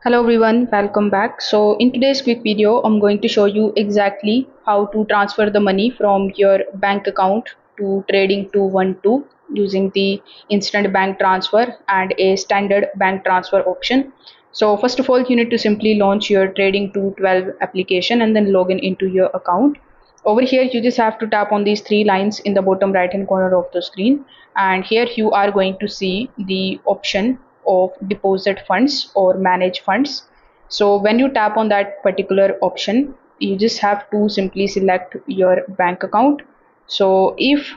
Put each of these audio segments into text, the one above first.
Hello everyone, welcome back. So in today's quick video, I'm going to show you exactly how to transfer the money from your bank account to Trading 212 using the instant bank transfer and a standard bank transfer option. So first of all, you need to simply launch your Trading 212 application and then log in into your account. Over here, you just have to tap on these three lines in the bottom right hand corner of the screen, and here you are going to see the option of deposit funds or manage funds. So when you tap on that particular option, you just have to simply select your bank account. So if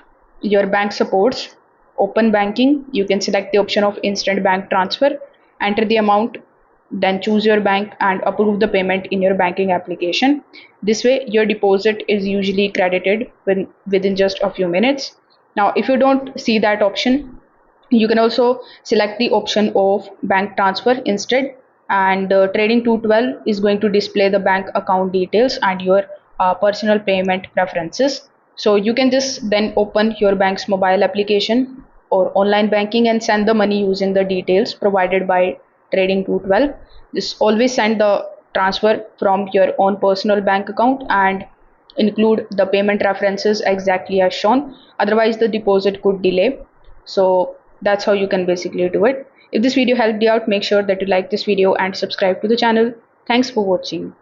your bank supports open banking, you can select the option of instant bank transfer, enter the amount, then choose your bank and approve the payment in your banking application. This way your deposit is usually credited within just a few minutes. Now if you don't see that option, you can also select the option of bank transfer instead, and Trading 212 is going to display the bank account details and your personal payment preferences. So you can just then open your bank's mobile application or online banking and send the money using the details provided by Trading 212. Just always send the transfer from your own personal bank account and include the payment references exactly as shown. Otherwise, the deposit could delay. So that's how you can basically do it. If this video helped you out, make sure that you like this video and subscribe to the channel. Thanks for watching.